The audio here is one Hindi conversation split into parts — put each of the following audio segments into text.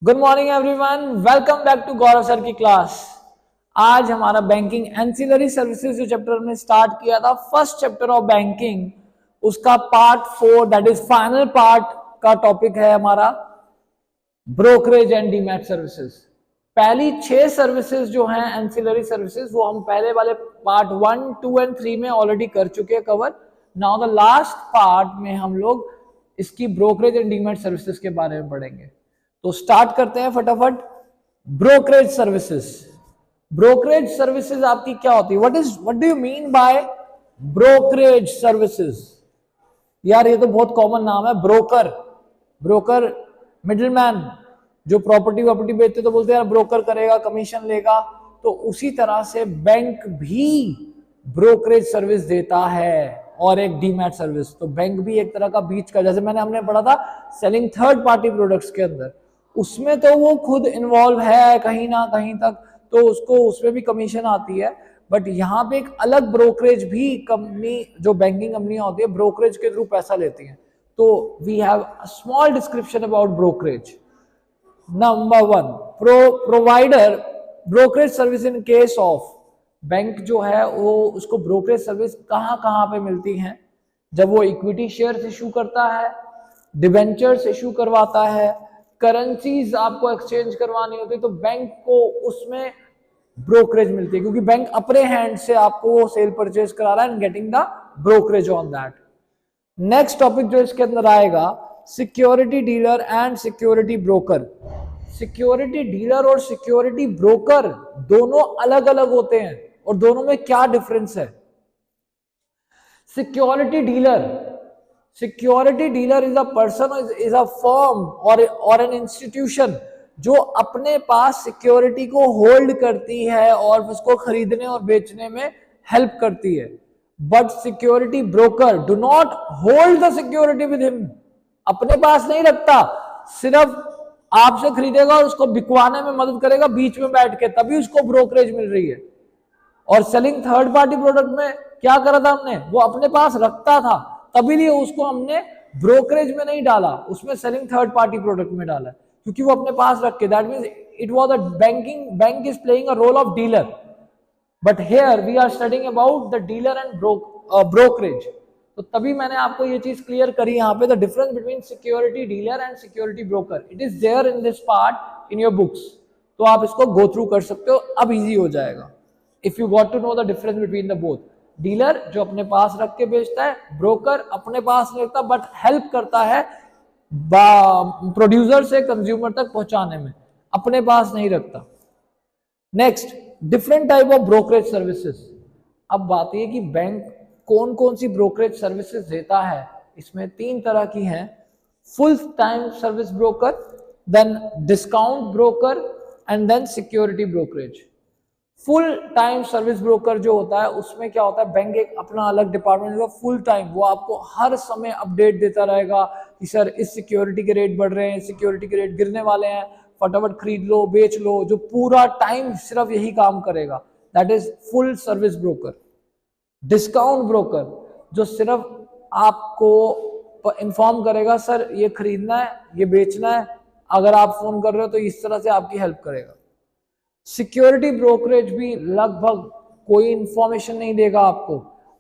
Good morning everyone, welcome back to Gaurav sir की क्लास। आज हमारा बैंकिंग एंसिलरी सर्विसेज जो चैप्टर में स्टार्ट किया था, फर्स्ट चैप्टर ऑफ बैंकिंग, उसका part 4 that is final part का टॉपिक है हमारा ब्रोकरेज एंड डीमैट सर्विसेज। पहली 6 सर्विसेज जो हैं एंसिलरी सर्विसेज, वो हम पहले वाले पार्ट 1, 2 एंड 3 में ऑलरेडी कर चुके हैं cover. Now the last part में हम लोग इसकी ब्रोकरेज एंड डीमैट सर्विसेज के बारे में पढ़ेंगे। तो स्टार्ट करते हैं फटाफट। Brokerage services. ब्रोकरेज सर्विसेज आपकी क्या होती है? What do you mean by brokerage services? यार ये तो बहुत कॉमन नाम है, ब्रोकर। ब्रोकर मिडिलमैन जो प्रॉपर्टी बेचते तो बोलते हैं यार ब्रोकर करेगा, कमीशन लेगा। तो उसी तरह से बैंक भी ब्रोकरेज सर्विस देता है और एक डीमैट सर्विस। तो बैंक भी एक तरह का बीच का, जैसे हमने पढ़ा था सेलिंग थर्ड पार्टी प्रोडक्ट्स के अंदर, उसमें तो वो खुद इन्वॉल्व है कहीं ना कहीं तक, तो उसको उसमें भी कमीशन आती है। बट यहाँ पे एक अलग ब्रोकरेज भी कंपनी, जो बैंकिंग कंपनियां होती है, ब्रोकरेज के थ्रू पैसा लेती हैं। तो we have a small description about brokerage. Number 1, provider brokerage service in case of. Bank जो है वो उसको ब्रोकरेज सर्विस कहां कहां पे मिलती हैं? जब वो इक्विटी शेयर्स इशू करता है, डिवेंचर्स इशू करवाता है, करेंसीज आपको एक्सचेंज करवानी होती है, तो बैंक को उसमें ब्रोकरेज मिलती है, क्योंकि बैंक अपने हैंड से आपको सेल परचेज करा रहा है and getting the brokerage on that. Next topic जो इसके अंदर आएगा, security dealer and security broker. Security dealer और सिक्योरिटी ब्रोकर दोनों अलग अलग होते हैं, और दोनों में क्या डिफरेंस है? Security dealer is a person, is a firm और एन इंस्टीट्यूशन जो अपने पास सिक्योरिटी को होल्ड करती है और उसको खरीदने और बेचने में हेल्प करती है। But security broker do not hold the security with him, अपने पास नहीं रखता, सिर्फ आपसे खरीदेगा और उसको बिकवाने में मदद करेगा बीच में बैठ के, तभी उसको ब्रोकरेज मिल रही है। और सेलिंग थर्ड पार्टी प्रोडक्ट में क्या करा था हमने? वो अपने पास रखता था, तभी लिए उसको हमने ब्रोकरेज में नहीं डाला, उसमें सेलिंग थर्ड पार्टी प्रोडक्ट में डाला, क्योंकि वो अपने पास रख के, that means it was a bank is playing a role of dealer. But here we are studying about the dealer and brokerage. तो तभी मैंने आपको ये चीज क्लियर करी यहाँ पे, the difference between security dealer and security broker. It is there in this part in your books, तो आप इसको गो थ्रू कर सकते हो, अब इजी हो जाएगा if you got to know the difference between the both. Dealer जो अपने पास रख के बेचता है, ब्रोकर अपने पास नहीं रखता बट हेल्प करता है प्रोड्यूसर से कंज्यूमर तक पहुंचाने में, अपने पास नहीं रखता। Next, different type of brokerage services. अब बात यह कि बैंक कौन कौन सी ब्रोकरेज सर्विसेज देता है, इसमें 3 तरह की हैं। Full time service broker, then discount broker and then security brokerage. Full time service broker जो होता है, उसमें क्या होता है, बैंक एक अपना अलग डिपार्टमेंट होगा फुल टाइम, वो आपको हर समय अपडेट देता रहेगा कि सर इस सिक्योरिटी के रेट बढ़ रहे हैं, सिक्योरिटी के रेट गिरने वाले हैं, फटाफट खरीद लो, बेच लो, जो पूरा टाइम सिर्फ यही काम करेगा, that is full service broker. Discount broker जो सिर्फ आपको इंफॉर्म करेगा सर ये खरीदना है, ये बेचना है, अगर आप फोन कर रहे हो तो इस तरह से आपकी हेल्प करेगा। सिक्योरिटी ब्रोकरेज भी लगभग कोई इंफॉर्मेशन नहीं देगा आपको,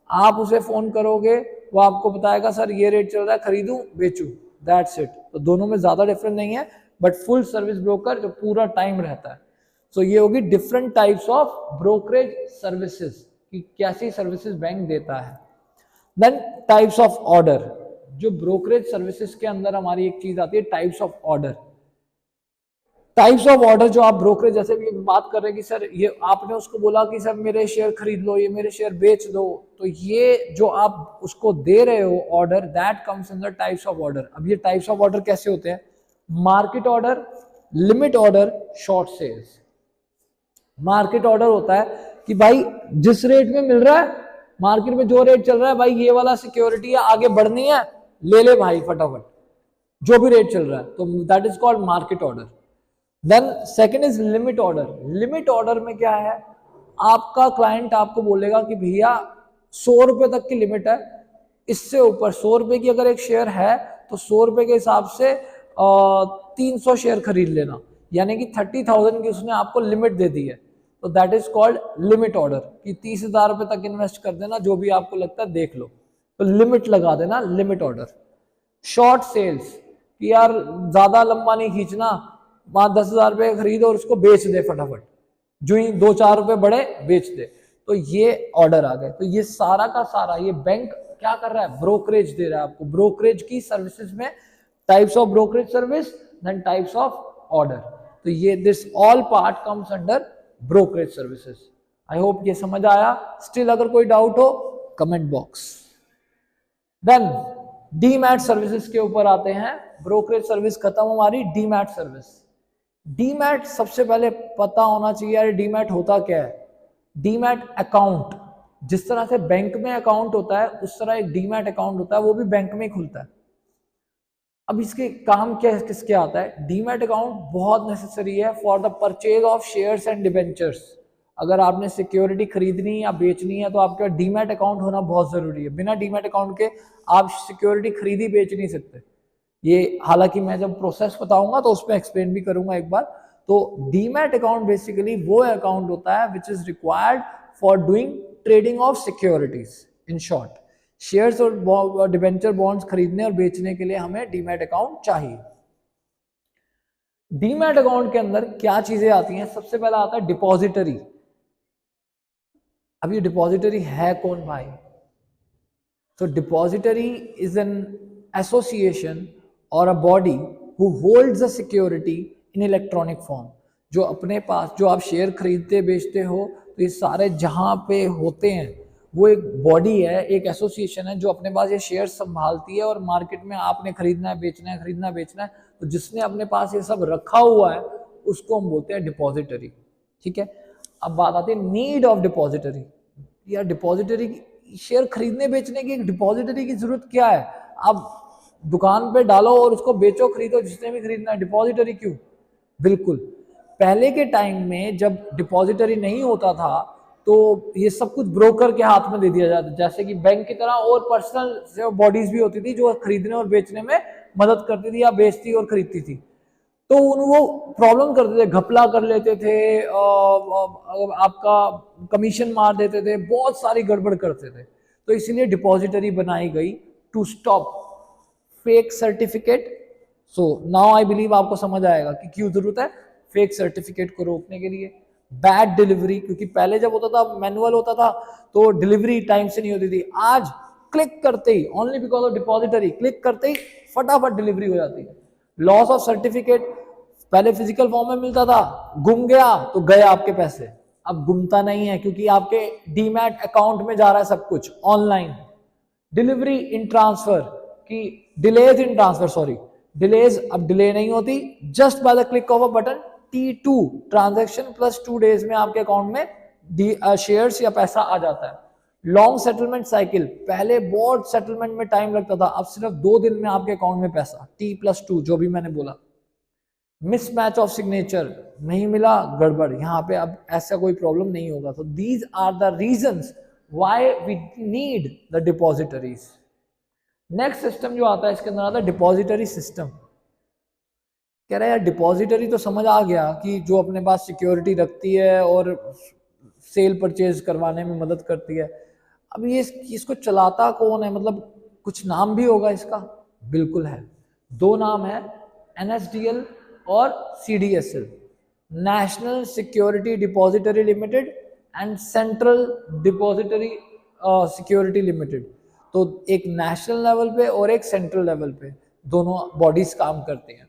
आप उसे फोन करोगे वो आपको बताएगा सर ये रेट चल रहा है, खरीदूं बेचूं, दैट्स इट। तो दोनों में ज्यादा डिफरेंस नहीं है, बट फुल सर्विस ब्रोकर जो पूरा टाइम रहता है। सो ये होगी different types of brokerage services कि कैसी सर्विसेज बैंक देता है। Then types of order. जो ब्रोकरेज सर्विसेज के अंदर हमारी एक चीज आती है, types of order. Types of order जो आप ब्रोकरेज, जैसे भी बात कर रहे हैं कि सर ये आपने उसको बोला कि सर मेरे शेयर खरीद लो, ये मेरे शेयर बेच दो, तो ये जो आप उसको दे रहे हो order, that comes in the types of order. अब ये टाइप्स ऑफ ऑर्डर कैसे होते हैं? Market order, limit order, short sales. Market order होता है कि भाई जिस रेट में मिल रहा है, मार्केट में जो रेट चल रहा है, भाई ये वाला सिक्योरिटी है, आगे बढ़नी है, ले ले भाई फटाफट, जो भी रेट चल रहा है, तो that is called market order. Then second is limit order. Limit order में क्या है, आपका क्लाइंट आपको बोलेगा कि भैया 100 रुपए तक की लिमिट है, इससे ऊपर 100 रुपए की अगर एक शेयर है तो 100 रुपए के हिसाब से 300 शेयर खरीद लेना, यानी कि 30,000 की उसने आपको लिमिट दे दी है, तो that is called limit order कि 30,000 रुपए तक इन्वेस्ट कर देना, जो भी आपको लगता है देख लो, तो लिमिट लगा देना, लिमिट ऑर्डर। शॉर्ट सेल्स कि यार ज्यादा लंबा नहीं खींचना, वहां 10,000 रुपए खरीदो और उसको बेच दे फटाफट, जो ही 2-4 रुपए बढ़े बेच दे, तो ये ऑर्डर आ गए। तो ये सारा का सारा ये बैंक क्या कर रहा है, ब्रोकरेज दे रहा है आपको। ब्रोकरेज की सर्विसेज में types of brokerage service, then types of order, तो ये this all part comes under brokerage services. I hope ये समझ आया। स्टिल अगर कोई डाउट हो comment box. Then demat services के ऊपर आते हैं। ब्रोकरेज सर्विस खत्म हमारी, डीमैट सर्विस। डीमैट सबसे पहले पता होना चाहिए यार डीमैट होता क्या है। डीमैट अकाउंट, जिस तरह से बैंक में अकाउंट होता है उस तरह एक डीमैट अकाउंट होता है, वो भी बैंक में ही खुलता है। अब इसके काम क्या किसके आता है, डीमैट अकाउंट बहुत नेसेसरी है for the purchase of shares and debentures. अगर आपने सिक्योरिटी खरीदनी या बेचनी है तो आपका डीमैट अकाउंट होना बहुत जरूरी है। बिना डीमैट अकाउंट के आप सिक्योरिटी खरीदी बेच नहीं सकते। ये हालांकि मैं जब प्रोसेस बताऊंगा तो उसमें एक्सप्लेन भी करूंगा एक बार। तो डीमैट अकाउंट बेसिकली वो अकाउंट होता है which is required for doing trading of securities. In short, shares और डिबेंचर बॉन्ड्स खरीदने और बेचने के लिए हमें डीमैट अकाउंट चाहिए। डीमैट अकाउंट के अंदर क्या चीजें आती हैं, सबसे पहला आता है डिपॉजिटरी। अब ये डिपॉजिटरी है कौन भाई, तो डिपॉजिटरी इज एन एसोसिएशन और a body who holds a security in electronic form. जो अपने पास, जो आप शेयर खरीदते बेचते हो, तो ये सारे जहां पे होते हैं वो एक बॉडी है, एक एसोसिएशन है जो अपने पास ये शेयर संभालती है, और मार्केट में आपने खरीदना है बेचना है, खरीदना है बेचना है, तो जिसने अपने पास ये सब रखा हुआ है उसको हम बोलते हैं डिपॉजिटरी। ठीक है, अब बात आती है नीड ऑफ डिपॉजिटरी। या डिपॉजिटरी, शेयर खरीदने बेचने की एक डिपॉजिटरी की जरूरत क्या है। आप दुकान पे डालो और उसको बेचो खरीदो, जिसने भी खरीदना है, डिपॉजिटरी क्यों। बिल्कुल, पहले के टाइम में जब डिपॉजिटरी नहीं होता था तो ये सब कुछ ब्रोकर के हाथ में दे दिया जाता, जैसे कि बैंक की तरह और पर्सनल बॉडीज भी होती थी जो खरीदने और बेचने में मदद करती थी या बेचती और खरीदती थी। तो वो प्रॉब्लम करते थे, घपला कर लेते थे, आपका कमीशन मार देते थे, बहुत सारी गड़बड़ करते थे। तो इसीलिए डिपॉजिटरी बनाई गई to stop fake certificate. So now I believe आपको समझ आएगा कि क्यों जरूरत है फेक सर्टिफिकेट को रोकने के लिए। बैड डिलीवरी, क्योंकि पहले जब होता था मैनुअल होता था तो डिलीवरी टाइम से नहीं होती थी। आज क्लिक करते ही, only because of depository, click करते ही फटाफट डिलीवरी हो जाती है। लॉस ऑफ सर्टिफिकेट, पहले फिजिकल फॉर्म में मिलता था, गुम गया तो गए आपके पैसे। अब गुमता नहीं है क्योंकि आपके डीमैट अकाउंट में जा रहा है सब कुछ ऑनलाइन। डिलीवरी इन ट्रांसफर की delays in transfer, sorry delays, अब डिले नहीं होती, just by the click of a button T2 transaction plus 2 days में आपके अकाउंट में शेयर्स या पैसा आ जाता है। लॉन्ग सेटलमेंट साइकिल, पहले बहुत सेटलमेंट में टाइम लगता था, अब सिर्फ 2 दिन में आपके अकाउंट में पैसा, T+2 जो भी मैंने बोला। मिसमैच ऑफ सिग्नेचर, नहीं मिला गड़बड़, यहाँ पे अब ऐसा कोई प्रॉब्लम नहीं होगा। तो these are the reasons why we need the depositories. Next system जो आता है इसके अंदर आता है डिपॉजिटरी सिस्टम। कह रहा है यार डिपॉजिटरी तो समझ आ गया कि जो अपने पास सिक्योरिटी रखती है और सेल परचेज करवाने में मदद करती है। अब ये इसको चलाता कौन है, मतलब कुछ नाम भी होगा इसका। बिल्कुल है, 2 नाम है, NSDL और CDSL, national security depository limited and central depository security limited. तो एक नेशनल लेवल पे और एक सेंट्रल लेवल पे दोनों बॉडीज काम करती हैं।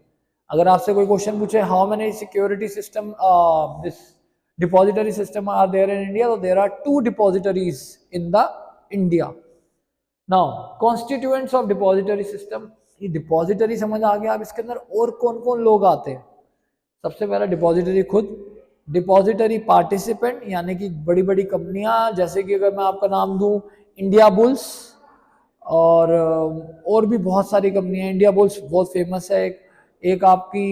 अगर आपसे कोई क्वेश्चन पूछे how many security system this depository system are there in India, तो there are 2 depositories in the India. Now constituents of depository system, ये डिपॉजिटरी समझ आ गया। अब इसके अंदर और कौन कौन लोग आते हैं। सबसे पहला डिपॉजिटरी खुद, डिपॉजिटरी पार्टिसिपेंट यानी कि बड़ी बड़ी कंपनियां, जैसे कि अगर मैं आपका नाम दूं इंडिया बुल्स, और भी बहुत सारी कंपनियां। इंडिया बुल्स बहुत फेमस है। एक आपकी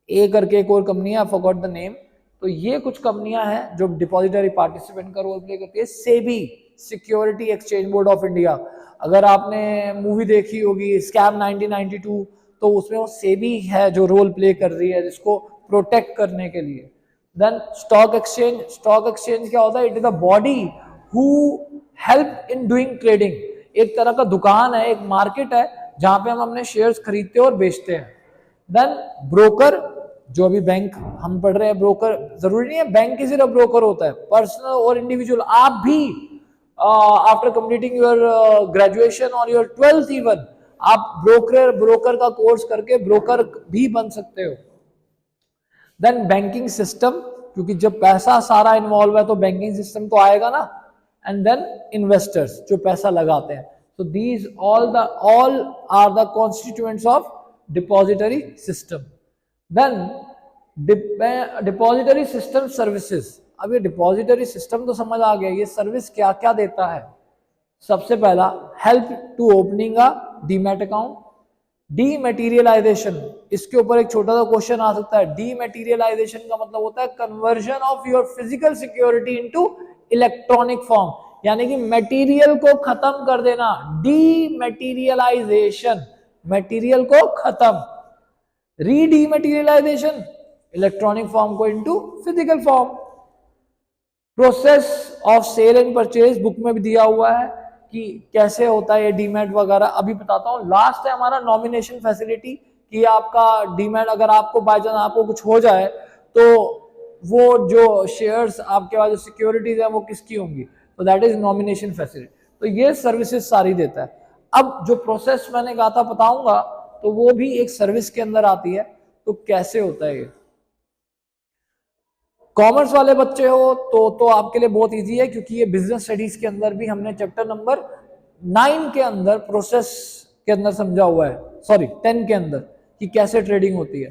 ए करके एक और कंपनी है, आई फॉरगॉट द नेम। तो ये कुछ कंपनियां हैं जो डिपॉजिटरी पार्टिसिपेंट का रोल प्ले करती है। SEBI, security exchange board of India, अगर आपने मूवी देखी होगी स्कैम 1992, तो उसमें वो सेबी है जो रोल प्ले कर रही है जिसको प्रोटेक्ट करने के लिए। देन स्टॉक एक्सचेंज क्या होता है? It is the body who help in doing trading. एक तरह का दुकान है, एक मार्केट है जहां पे हम अपने शेयर्स खरीदते और बेचते हैं। देन ब्रोकर, जो अभी बैंक हम पढ़ रहे हैं, ब्रोकर जरूरी नहीं है बैंक ही सिर्फ ब्रोकर होता है, पर्सनल और इंडिविजुअल। आप भी आफ्टर कंप्लीटिंग योर ग्रेजुएशन और योर 12th इवन आप ब्रोकर का कोर्स करके ब्रोकर भी बन सकते हो। देन बैंकिंग सिस्टम, क्योंकि जब पैसा सारा इन्वॉल्व है तो बैंकिंग सिस्टम तो आएगा ना। एंड देन इन्वेस्टर्स जो पैसा लगाते हैं। So these all are the constituents of depository system. Then depository system services. अब ये depository system तो समझ आ गया, ये सर्विस क्या क्या देता है। सबसे पहला help to opening a demat account. Dematerialisation, इसके ऊपर एक छोटा सा क्वेश्चन आ सकता है। डीमैटीरियलाइजेशन का मतलब होता है conversion of your physical security into electronic form, यानी कि मटेरियल को खत्म कर देना। डीमैटीरियलाइजेशन, मटेरियल को खत्म। रीडीमैटीरियलाइजेशन, इलेक्ट्रॉनिक फॉर्म को into physical form. Process of sale and purchase book में भी दिया हुआ है कि कैसे होता है ये डीमैट वगैरह, अभी बताता हूं। लास्ट है हमारा नॉमिनेशन फैसिलिटी, कि आपका डीमैट अगर आपको बाय चांस आपको कुछ हो जाए तो वो जो शेयर्स आपके पास जो सिक्योरिटीज है वो किसकी होंगी, तो दैट इज नॉमिनेशन फैसिलिटी। तो ये सर्विसेज सारी देता है। अब जो प्रोसेस मैंने कहा था बताऊंगा, तो वो भी एक सर्विस के अंदर आती है। तो कैसे होता है ये, कॉमर्स वाले बच्चे हो तो आपके लिए बहुत इजी है, क्योंकि ये बिजनेस स्टडीज के अंदर भी हमने चैप्टर नंबर 9 के अंदर प्रोसेस के अंदर समझा हुआ है, सॉरी 10 के अंदर, कि कैसे ट्रेडिंग होती है।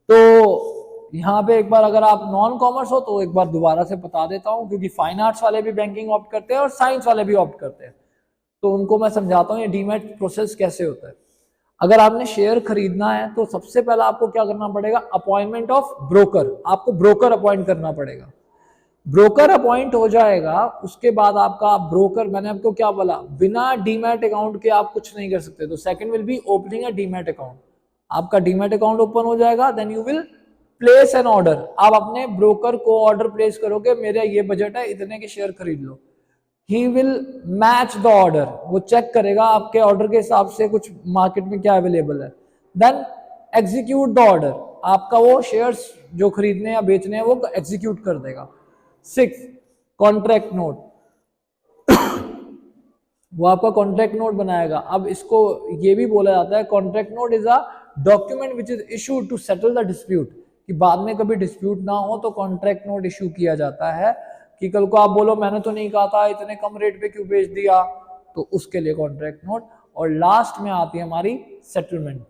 तो यहाँ पे एक बार अगर आप नॉन कॉमर्स हो तो एक बार दोबारा से बता देता हूँ, क्योंकि फाइन आर्ट्स वाले भी बैंकिंग ऑप्ट करते हैं और साइंस वाले भी ऑप्ट करते हैं, तो उनको मैं समझाता हूँ ये डीमैट प्रोसेस कैसे होता है। अगर आपने शेयर खरीदना है तो सबसे पहला आपको क्या करना पड़ेगा, अपॉइंटमेंट ऑफ ब्रोकर। आपको ब्रोकर अपॉइंट करना पड़ेगा। ब्रोकर अपॉइंट हो जाएगा, उसके बाद आपका ब्रोकर, मैंने आपको क्या बोला, बिना डीमैट अकाउंट के आप कुछ नहीं कर सकते। तो second will be opening a demat account. आपका डीमैट अकाउंट ओपन हो जाएगा, then you will place an order. आप अपने ब्रोकर को ऑर्डर प्लेस करोगे, मेरा ये बजट है, इतने के शेयर खरीद लो। He will match the order, वो चेक करेगा आपके ऑर्डर के हिसाब से कुछ मार्केट में क्या अवेलेबल है। देन एग्जीक्यूट द ऑर्डर, आपका वो शेयर्स जो खरीदने या बेचने हैं वो एग्जीक्यूट कर देगा। 6 कॉन्ट्रैक्ट नोट, वो आपका कॉन्ट्रैक्ट नोट बनाएगा। अब इसको ये भी बोला जाता है contract note is a document which is issued to settle the dispute, कि बाद में कभी डिस्प्यूट ना हो तो कॉन्ट्रैक्ट नोट इशू किया जाता है, कि कल को आप बोलो मैंने तो नहीं कहा था, इतने कम रेट पे क्यों बेच दिया, तो उसके लिए कॉन्ट्रैक्ट नोट। और लास्ट में आती है हमारी सेटलमेंट,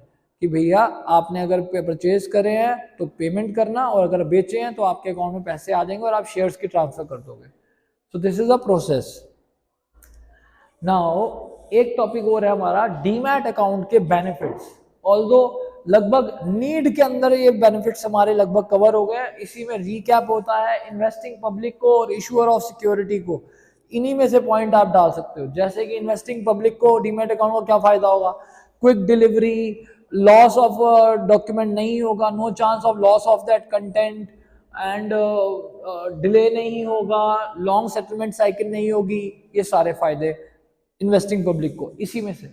कि भैया आपने अगर परचेज करे हैं तो पेमेंट करना, और अगर बेचे हैं तो आपके अकाउंट में पैसे आ जाएंगे और आप शेयर्स की ट्रांसफर कर दोगे। So this is a process. Now एक टॉपिक और है हमारा डीमैट अकाउंट के बेनिफिट्स। ऑल्दो लगभग नीड के अंदर ये बेनिफिट्स हमारे लगभग कवर हो गए। इसी में रीकैप होता है इन्वेस्टिंग पब्लिक को और इशूअर ऑफ सिक्योरिटी को, इन्हीं में से पॉइंट आप डाल सकते हो। जैसे कि इन्वेस्टिंग पब्लिक को डीमैट अकाउंट का क्या फायदा होगा, quick delivery, loss of document नहीं होगा, no chance of loss of that content, and delay नहीं होगा, लॉन्ग सेटलमेंट साइकिल नहीं होगी। ये सारे फायदे इन्वेस्टिंग पब्लिक को, इसी में से।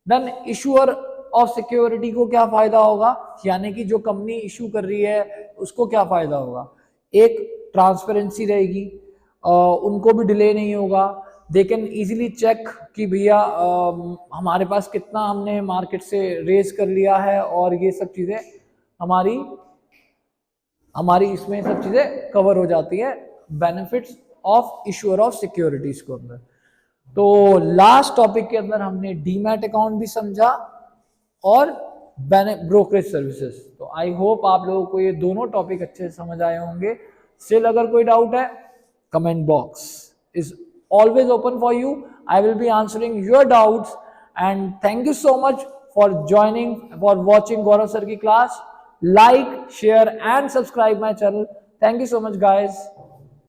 देन इशूअर ऑफ सिक्योरिटी को क्या फायदा होगा, यानी कि जो कंपनी इशू कर रही है उसको क्या फायदा होगा, एक ट्रांसपेरेंसी रहेगी, उनको भी डिले नहीं होगा, दे कैन इजीली चेक कि भैया हमारे पास कितना हमने मार्केट से रेज कर लिया है, और ये सब चीजें हमारी इसमें सब चीजें कवर हो जाती है, benefits of issuer of securities को अंदर। तो लास्ट टॉपिक के अंदर हमने डीमैट अकाउंट भी समझा और ब्रोकरेज सर्विसेज। तो आई होप आप लोगों को ये दोनों टॉपिक अच्छे से समझ आए होंगे। स्टिल अगर कोई डाउट है, comment box is always open for you, I will be answering your doubts. And thank you so much for joining, for watching Gaurav sir की class. Like, share and subscribe my channel. Thank you so much guys.